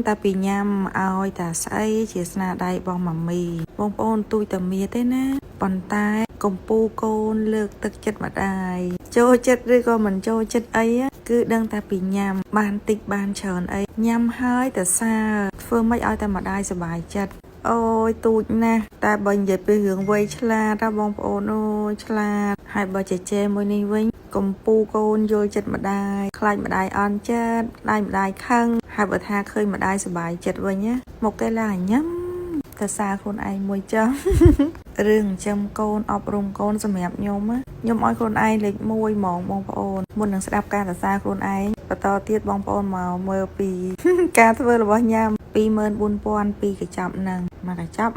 តែពីញ៉ាំឲ្យតែស្អីជាស្នាដៃបងម៉ាមីបងប្អូនទូចតែមាទេណាប៉ុន្តែកំពូកូនលើកទឹកចិត្តម្ដាយចូលចិត្តឬក៏មិនចូលចិត្តអីគឺដឹងតែពីញ៉ាំបានតិចបានច្រើនអីញ៉ាំហើយតែសារធ្វើមិនឲ្យតែម្ដាយសុបាយចិត្តអូយទូចណាស់តែបើនិយាយពីរឿងវ័យឆ្លាតបងប្អូនអូយឆ្លាតហើយបើចេះមួយនេះវិញកំពូកូនយល់ចិត្តម្ដាយខ្លាចម្ដាយអន់ចិត្តម្ដាយខឹងហើយបើថាឃើញម្ដាយសុបាយចិត្តវិញណាមកគេឡើងញ៉ាំតែសារខ្លួនឯងមួយចឹងរឿងចិញ្ចឹមកូនអប់រំកូនសម្រាប់ខ្ញុំខ្ញុំឲ្យខ្លួនឯងលេខ1ហ្មងបងប្អូនមុននឹងស្ដាប់ការសរសើរខ្លួនឯងបន្តទៀតបងប្អូនមកមើលពីការធ្វើរបស់ញ៉ាំ24,000ពីកញ្ចប់ហ្នឹងមកកញ្ចប់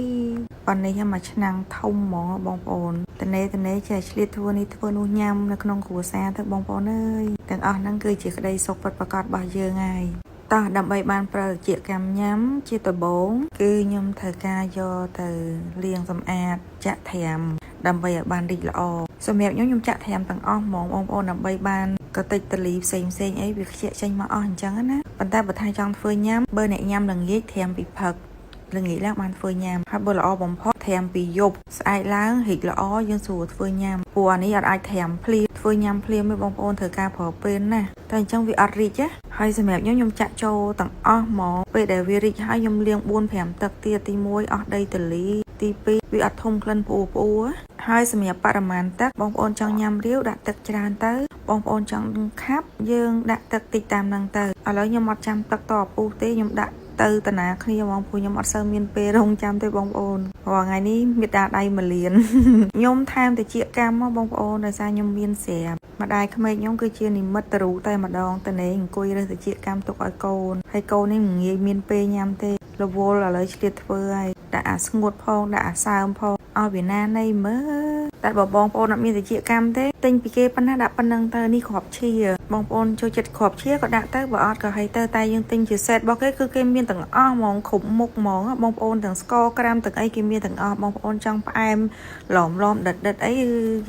12,000ប៉ុន្នេះមកឆ្នាំងធំហ្មងបងប្អូនតនេចេះឆ្លៀតធ្វើនេះធ្វើនោះញ៉ាំនៅក្នុងគ្រួសារទៅបងប្អូនអើយទាំងអស់ហ្នឹងគឺជាក្តីសុខពិតប្រាកដរបស់យើងហើយតោះដើម្បីបានប្រតិកម្មញ៉ាំជាដំបូងគឺខ្ញុំត្រូវការយកទៅលាងសម្អាតចាក់ត្រាំដើម្បីឲ្យបានរីកល្អសម្រាប់ខ្ញុំចាក់ត្រាំទាំងអស់ហ្មងបងប្អូនដើម្បីបានកតិចតលីផ្សេងអីវាខ្ជាក់ចេញមកអស់អញ្ចឹងណាប៉ុន្តែបើថាចង់ធ្វើញ៉ាំបើអ្នកញ៉ាំល្ងាចត្រាំពីផឹកល្ងាចឡើងបានធ្វើញ៉ាំហើយបើល្អបំផុតត្រាំពីយប់ស្អែកឡើងរីកល្អយើងស្រួលធ្វើញ៉ាំព្រោះអានេះអាចត្រាំភ្លាមធ្វើញ៉ាំភ្លាមទេបងប្អូនត្រូវការប្រើពេលណាតែអញ្ចឹងវាអត់រីកណាហើយសម្រាប់ខ្ញុំចាក់ចូលទាំងអស់ហ្មងពេលដែលវារីកហើយខ្ញុំលាង 4-5 ទឹកទៀតទី1អស់ដីទលីទី2វាអត់ធំក្លិនផ្អួរហើយសម្រាប់បរិមាណទឹកបងប្អូនចង់ញ៉ាំរាវដាក់ទឹកច្រើនទៅបងប្អូនចង់ខាប់យើងដាក់ទឹកតិចតាមហ្នឹងទៅឥឡូវខ្ញុំអត់ចាំទឹកតពុះទេខ្ញុំដាក់ទៅតាណាគ្នាបងព្រោះខ្ញុំអត់សូវមានពេលរងចាំទេបងប្អូនព្រោះថ្ងៃនេះមេដាដៃមួយលានខ្ញុំថែមតិចកម្មមកបងប្អូនដោយសារខ្ញុំមានស្រាប់ម្ដាយក្មេកខ្ញុំគឺជានិមិត្តរូបតែម្ដងតនេអង្គុយរើសតិចកម្មទុកឲ្យកូនហើយកូននេះមិនងាយមានពេលញ៉ាំទេរវល់ឥឡូវឆ្លៀតធ្វើហើយដាក់អាស្ងួតផងដាក់អាសើមផងឲ្យវាណានៃមើលតែបើបងប្អូនអត់មានតិចកម្មទេទិញពីគេប៉ុណ្ណាដាក់ប៉ុណ្ណឹងទៅនេះគ្រាប់ឈាបងប្អូនចូលចិត្តគ្រាប់ឈាក៏ដាក់ទៅបើអត់ក៏ហីទៅតែយើងទិញជាសេតរបស់គេគឺគេមានទាំងអស់ហ្មងគ្រប់មុខហ្មងបងប្អូនទាំងស្ករក្រាមទាំងអីគេមានទាំងអស់បងប្អូនចង់ផ្អែមឡំដិតអី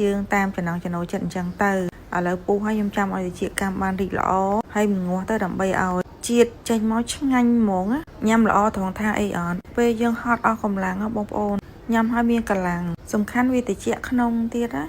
យើងតាមចំណង់ចំណូលចិត្តអញ្ចឹងទៅឥឡូវពុះហើយខ្ញុំចាំឲ្យតិចកម្មបានរីកល្អហើយមិនងាស់ទៅដើម្បីឲ្យជាតិចេញមកឆ្ងាញ់ហ្មងញ៉ាំល្អត្រង់ថាអីអត់ពេលយើងហត់អស់កម្លាំងបងប្អូនញ៉ាំហើយមានកម្លាំងសំខាន់វាតិចក្នុងទៀតណា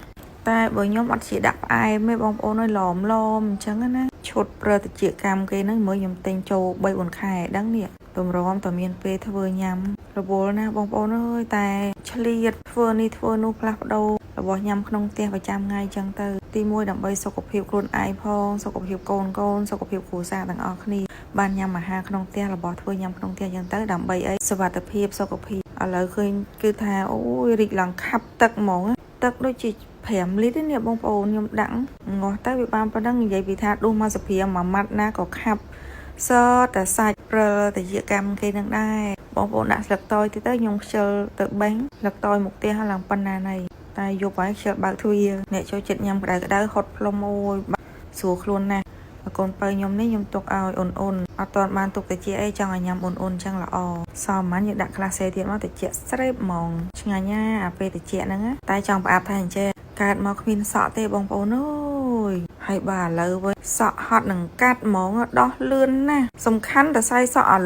តែបើខ្ញុំអត់ជាដាក់ផ្អែមទេបងប្អូនអើយឡំអញ្ចឹងណាឈុតប្រតិជាកម្មគេហ្នឹងមើលខ្ញុំទិញចូល3-4 ខែដឹងនេះតម្រាំតែមានពេលធ្វើញ៉ាំរវល់ណាបងប្អូនអើយតែឆ្លៀតធ្វើនេះធ្វើនោះផ្លាស់ប្ដូររបស់ញ៉ាំក្នុងផ្ទះប្រចាំថ្ងៃអញ្ចឹងទៅទី1ដើម្បីសុខភាពខ្លួនឯងផងសុខភាពកូនសុខភាពគ្រួសារទាំងអស់គ្នាបានញ៉ាំអាហារក្នុងផ្ទះរបស់ធ្វើញ៉ាំក្នុងផ្ទះអញ្ចឹងទៅដើម្បីអីសុវត្ថិភាពសុខភាពឥឡូវឃើញគឺថាអូយរីកឡើងខាប់ទឹកហ្មងទឹកដូចជា5 លីត្រនេះបងប្អូនខ្ញុំដាក់ងាស់ទៅវាបានប៉ុណ្ណឹងនិយាយពីថាដួសមកសភាមួយម៉ាត់ណាក៏ខាប់សតែសាច់ព្រិលតិចកម្មគេនឹងដែរបងប្អូនដាក់ស្លឹកតយទៅខ្ញុំខ្ជិលទៅបេះស្លឹកតយមុខផ្ទះឡើងប៉ុណ្ណាណៃតែយប់ហើយខ្ជិលបើកទ្វារអ្នកចូលចិត្តញ៉ាំក្តៅហត់ផ្លុំអូយស្រួលខ្លួនណាស់កូនបើខ្ញុំនេះខ្ញុំទុកឲ្យអ៊ុនអត់ទាន់បានទុកតិចអីចង់ឲ្យញ៉ាំអ៊ុនចឹងល្អសមមិនយើងដាក់ក្លាសេទៀតមកតិចស្រេបហ្មងឆ្ងាញ់ណាអាពេលតិចហ្នឹងតែចង់ប្រអាប់ថាអញ្ចឹងកើតមកគ្មានសក់ទេបងប្អូនអើយហើយបើឥឡូវវិញសក់ហត់នឹងកាត់ហ្មងដោះលឿនណាស់សំខាន់តែសាយសក់អា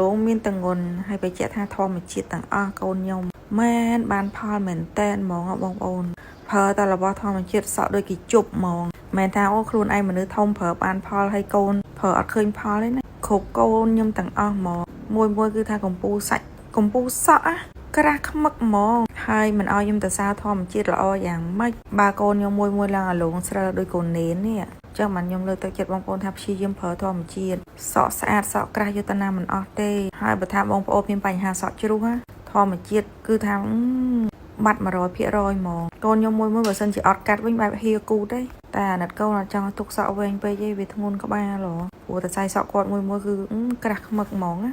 លងមានតងន់ហើយបញ្ជាក់ថាធម្មជាតិទាំងអស់កូនខ្ញុំមែនបានផលមែនតែនហ្មងបងប្អូនប្រើតែរបស់ធម្មជាតិសក់ដូចគេជប់ហ្មងមែនថាអូខ្លួនឯងមនុស្សធំប្រើបានផលហើយកូនប្រើអត់ឃើញផលទេណាគ្រប់កូនខ្ញុំទាំងអស់ហ្មងមួយគឺថាកម្ពូសាច់កម្ពូសក់ក្រាស់ខ្មឹកហ្មងហើយមិនឲ្យខ្ញុំទៅសារធម្មជាតិល្អយ៉ាងម៉េចបើកូនខ្ញុំមួយឡើងអាលងស្រិលដោយកូននេននេះចឹងមិនខ្ញុំលើកទឹកចិត្តបងប្អូនថាព្យាយាមប្រើធម្មជាតិសក់ស្អាតសក់ក្រាស់យុទ្ធនាមិនអស់ទេហើយបើថាបងប្អូនមានបញ្ហាសក់ជ្រុះធម្មជាតិគឺថាបាត់ 100% ហ្មងកូនខ្ញុំមួយបើសិនជាអត់កាត់វិញបែបហៀគូទេតែអាណិតកូនអត់ចង់ទុកសក់វែងពេកទេវាធ្ងន់ក្បាលហ៎ព្រោះតែសាយសក់គាត់មួយគឺក្រាស់ខ្មឹកហ្មងណា